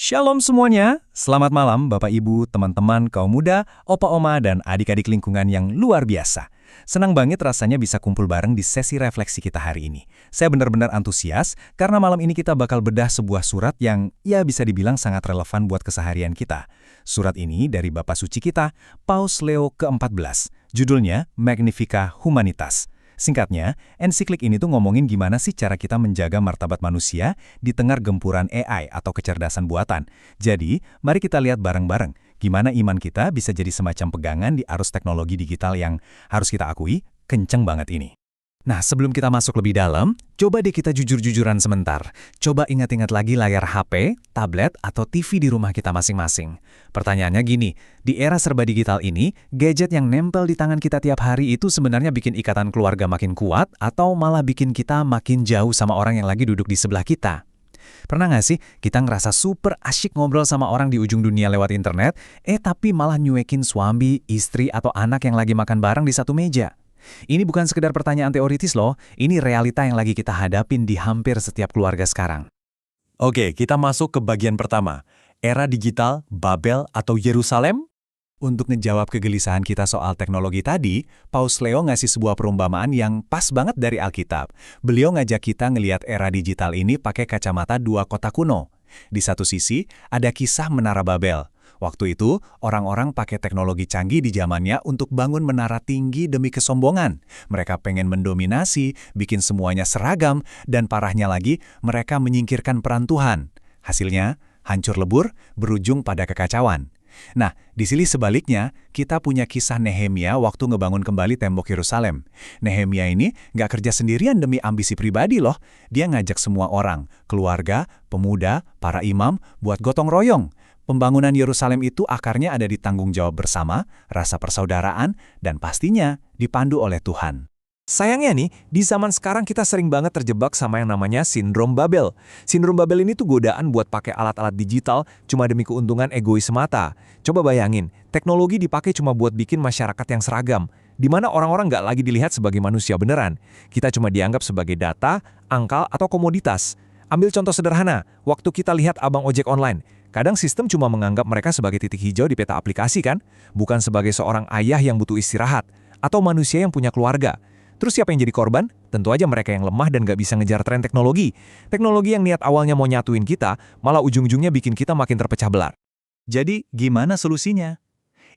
Shalom semuanya, selamat malam Bapak Ibu, teman-teman, kaum muda, opa oma, dan adik-adik lingkungan yang luar biasa. Senang banget rasanya bisa kumpul bareng di sesi refleksi kita hari ini. Saya benar-benar antusias karena malam ini kita bakal bedah sebuah surat yang ya bisa dibilang sangat relevan buat keseharian kita. Surat ini dari Bapak Suci kita, Paus Leo ke-14. Judulnya Magnifica Humanitas. Singkatnya, ensiklik ini tuh ngomongin gimana sih cara kita menjaga martabat manusia di tengah gempuran AI atau kecerdasan buatan. Jadi, mari kita lihat bareng-bareng gimana iman kita bisa jadi semacam pegangan di arus teknologi digital yang harus kita akui kenceng banget ini. Nah, sebelum kita masuk lebih dalam, coba deh kita jujur-jujuran sebentar. Coba ingat-ingat lagi layar HP, tablet, atau TV di rumah kita masing-masing. Pertanyaannya gini, di era serba digital ini, gadget yang nempel di tangan kita tiap hari itu sebenarnya bikin ikatan keluarga makin kuat atau malah bikin kita makin jauh sama orang yang lagi duduk di sebelah kita? Pernah nggak sih kita ngerasa super asyik ngobrol sama orang di ujung dunia lewat internet, tapi malah nyuekin suami, istri, atau anak yang lagi makan bareng di satu meja? Ini bukan sekedar pertanyaan teoritis loh, ini realita yang lagi kita hadapin di hampir setiap keluarga sekarang. Oke, kita masuk ke bagian pertama, era digital, Babel, atau Yerusalem? Untuk ngejawab kegelisahan kita soal teknologi tadi, Paus Leo ngasih sebuah perumpamaan yang pas banget dari Alkitab. Beliau ngajak kita ngelihat era digital ini pakai kacamata dua kota kuno. Di satu sisi, ada kisah Menara Babel. Waktu itu, orang-orang pakai teknologi canggih di zamannya untuk bangun menara tinggi demi kesombongan. Mereka pengen mendominasi, bikin semuanya seragam, dan parahnya lagi, mereka menyingkirkan peran Tuhan. Hasilnya, hancur lebur, berujung pada kekacauan. Nah, di sini sebaliknya, kita punya kisah Nehemia waktu ngebangun kembali tembok Yerusalem. Nehemia ini nggak kerja sendirian demi ambisi pribadi loh. Dia ngajak semua orang, keluarga, pemuda, para imam, buat gotong royong. Pembangunan Yerusalem itu akarnya ada di tanggung jawab bersama, rasa persaudaraan, dan pastinya dipandu oleh Tuhan. Sayangnya nih, di zaman sekarang kita sering banget terjebak sama yang namanya sindrom Babel. Sindrom Babel ini tuh godaan buat pakai alat-alat digital cuma demi keuntungan egois semata. Coba bayangin, teknologi dipakai cuma buat bikin masyarakat yang seragam, di mana orang-orang nggak lagi dilihat sebagai manusia beneran. Kita cuma dianggap sebagai data, angka, atau komoditas. Ambil contoh sederhana, waktu kita lihat abang ojek online. Kadang sistem cuma menganggap mereka sebagai titik hijau di peta aplikasi kan? Bukan sebagai seorang ayah yang butuh istirahat, atau manusia yang punya keluarga. Terus siapa yang jadi korban? Tentu aja mereka yang lemah dan gak bisa ngejar tren teknologi. Teknologi yang niat awalnya mau nyatuin kita, malah ujung-ujungnya bikin kita makin terpecah belah. Jadi, gimana solusinya?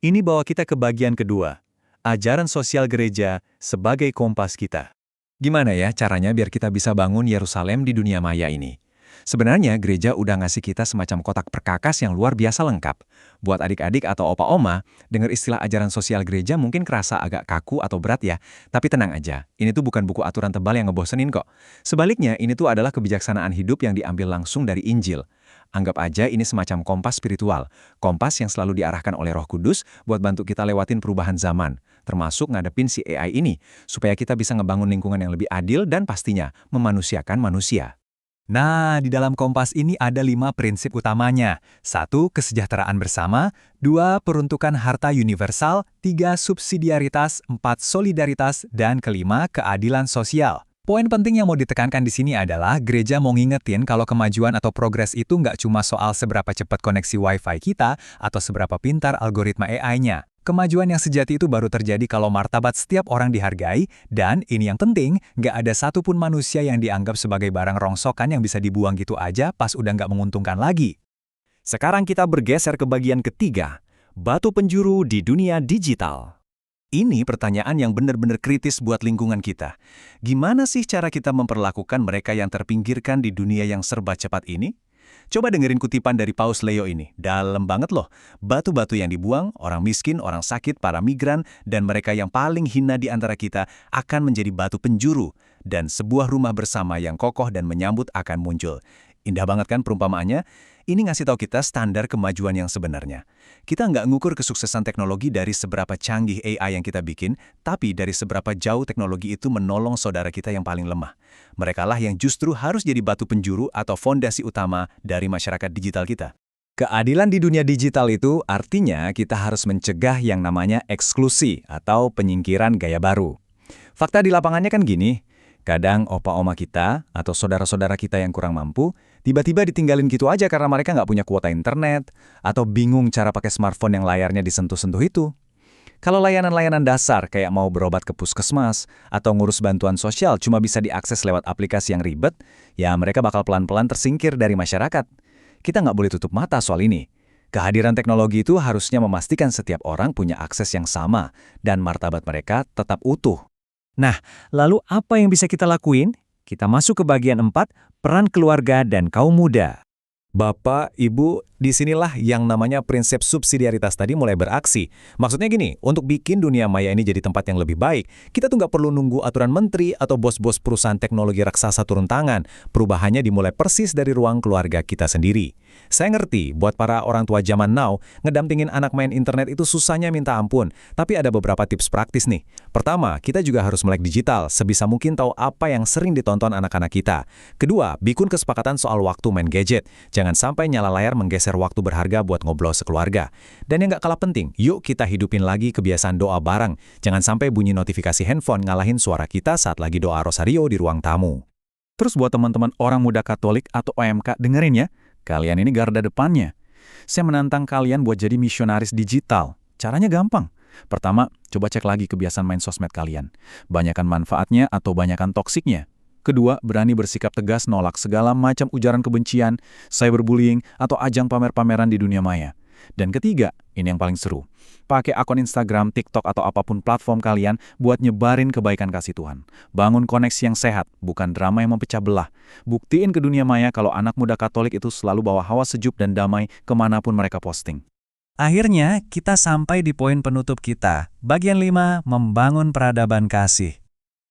Ini bawa kita ke bagian kedua, ajaran sosial gereja sebagai kompas kita. Gimana ya caranya biar kita bisa bangun Yerusalem di dunia maya ini? Sebenarnya gereja udah ngasih kita semacam kotak perkakas yang luar biasa lengkap. Buat adik-adik atau opa-oma, dengar istilah ajaran sosial gereja mungkin kerasa agak kaku atau berat ya. Tapi tenang aja, ini tuh bukan buku aturan tebal yang ngebosenin kok. Sebaliknya, ini tuh adalah kebijaksanaan hidup yang diambil langsung dari Injil. Anggap aja ini semacam kompas spiritual. Kompas yang selalu diarahkan oleh Roh Kudus buat bantu kita lewatin perubahan zaman. Termasuk ngadepin si AI ini, supaya kita bisa ngebangun lingkungan yang lebih adil dan pastinya memanusiakan manusia. Nah, di dalam kompas ini ada 5 prinsip utamanya. 1. Kesejahteraan bersama. 2. Peruntukan harta universal. 3. Subsidiaritas. 4. Solidaritas. Dan kelima, keadilan sosial. Poin penting yang mau ditekankan di sini adalah gereja mau ngingetin kalau kemajuan atau progres itu nggak cuma soal seberapa cepat koneksi Wi-Fi kita atau seberapa pintar algoritma AI-nya. Kemajuan yang sejati itu baru terjadi kalau martabat setiap orang dihargai, dan ini yang penting, nggak ada satupun manusia yang dianggap sebagai barang rongsokan yang bisa dibuang gitu aja pas udah nggak menguntungkan lagi. Sekarang kita bergeser ke bagian ketiga, batu penjuru di dunia digital. Ini pertanyaan yang benar-benar kritis buat lingkungan kita. Gimana sih cara kita memperlakukan mereka yang terpinggirkan di dunia yang serba cepat ini? Coba dengerin kutipan dari Paus Leo ini. Dalam banget loh. Batu-batu yang dibuang, orang miskin, orang sakit, para migran, dan mereka yang paling hina di antara kita akan menjadi batu penjuru. Dan sebuah rumah bersama yang kokoh dan menyambut akan muncul. Indah banget kan perumpamaannya? Ini ngasih tahu kita standar kemajuan yang sebenarnya. Kita nggak ngukur kesuksesan teknologi dari seberapa canggih AI yang kita bikin, tapi dari seberapa jauh teknologi itu menolong saudara kita yang paling lemah. Merekalah yang justru harus jadi batu penjuru atau fondasi utama dari masyarakat digital kita. Keadilan di dunia digital itu artinya kita harus mencegah yang namanya eksklusi atau penyingkiran gaya baru. Fakta di lapangannya kan gini, kadang opa-oma kita atau saudara-saudara kita yang kurang mampu Tiba-tiba ditinggalin gitu aja karena mereka nggak punya kuota internet, atau bingung cara pakai smartphone yang layarnya disentuh-sentuh itu. Kalau layanan-layanan dasar kayak mau berobat ke puskesmas atau ngurus bantuan sosial cuma bisa diakses lewat aplikasi yang ribet, ya mereka bakal pelan-pelan tersingkir dari masyarakat. Kita nggak boleh tutup mata soal ini. Kehadiran teknologi itu harusnya memastikan setiap orang punya akses yang sama dan martabat mereka tetap utuh. Nah, lalu apa yang bisa kita lakuin? Kita masuk ke bagian 4, peran keluarga dan kaum muda. Bapak, Ibu, disinilah yang namanya prinsip subsidiaritas tadi mulai beraksi. Maksudnya gini, untuk bikin dunia maya ini jadi tempat yang lebih baik, kita tuh nggak perlu nunggu aturan menteri atau bos-bos perusahaan teknologi raksasa turun tangan. Perubahannya dimulai persis dari ruang keluarga kita sendiri. Saya ngerti, buat para orang tua zaman now, ngedampingin anak main internet itu susahnya minta ampun. Tapi ada beberapa tips praktis nih. Pertama, kita juga harus melek digital, sebisa mungkin tahu apa yang sering ditonton anak-anak kita. Kedua, bikin kesepakatan soal waktu main gadget. Jangan sampai nyala layar menggeser waktu berharga buat ngobrol sekeluarga. Dan yang nggak kalah penting, yuk kita hidupin lagi kebiasaan doa bareng. Jangan sampai bunyi notifikasi handphone ngalahin suara kita saat lagi doa rosario di ruang tamu. Terus buat teman-teman orang muda Katolik atau OMK, dengerin ya. Kalian ini garda depannya. Saya menantang kalian buat jadi misionaris digital. Caranya gampang. Pertama, coba cek lagi kebiasaan main sosmed kalian. Banyakan manfaatnya atau banyakan toksiknya. Kedua, berani bersikap tegas nolak segala macam ujaran kebencian, cyberbullying, atau ajang pamer-pameran di dunia maya. Dan ketiga, ini yang paling seru. Pakai akun Instagram, TikTok, atau apapun platform kalian buat nyebarin kebaikan kasih Tuhan. Bangun koneksi yang sehat, bukan drama yang memecah belah. Buktiin ke dunia maya kalau anak muda Katolik itu selalu bawa hawa sejuk dan damai kemanapun mereka posting. Akhirnya, kita sampai di poin penutup kita. Bagian 5, membangun peradaban kasih.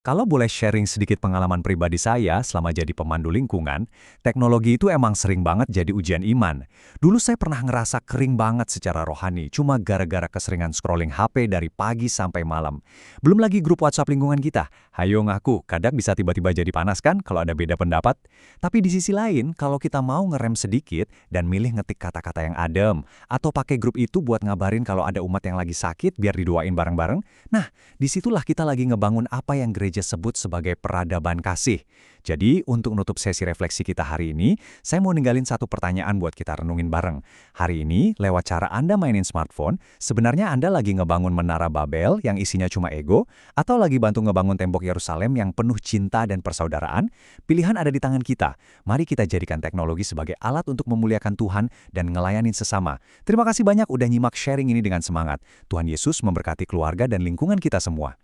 Kalau boleh sharing sedikit pengalaman pribadi saya selama jadi pemandu lingkungan, teknologi itu emang sering banget jadi ujian iman. Dulu saya pernah ngerasa kering banget secara rohani, cuma gara-gara keseringan scrolling HP dari pagi sampai malam. Belum lagi grup WhatsApp lingkungan kita. Hayo ngaku, kadang bisa tiba-tiba jadi panas kan kalau ada beda pendapat. Tapi di sisi lain, kalau kita mau ngerem sedikit dan milih ngetik kata-kata yang adem, atau pakai grup itu buat ngabarin kalau ada umat yang lagi sakit biar didoain bareng-bareng, nah, disitulah kita lagi ngebangun apa yang gereja sebut sebagai peradaban kasih. Jadi, untuk nutup sesi refleksi kita hari ini, saya mau ninggalin satu pertanyaan buat kita renungin bareng. Hari ini, lewat cara Anda mainin smartphone, sebenarnya Anda lagi ngebangun menara Babel yang isinya cuma ego, atau lagi bantu ngebangun tembok Yerusalem yang penuh cinta dan persaudaraan? Pilihan ada di tangan kita. Mari kita jadikan teknologi sebagai alat untuk memuliakan Tuhan dan ngelayanin sesama. Terima kasih banyak udah nyimak sharing ini dengan semangat. Tuhan Yesus memberkati keluarga dan lingkungan kita semua.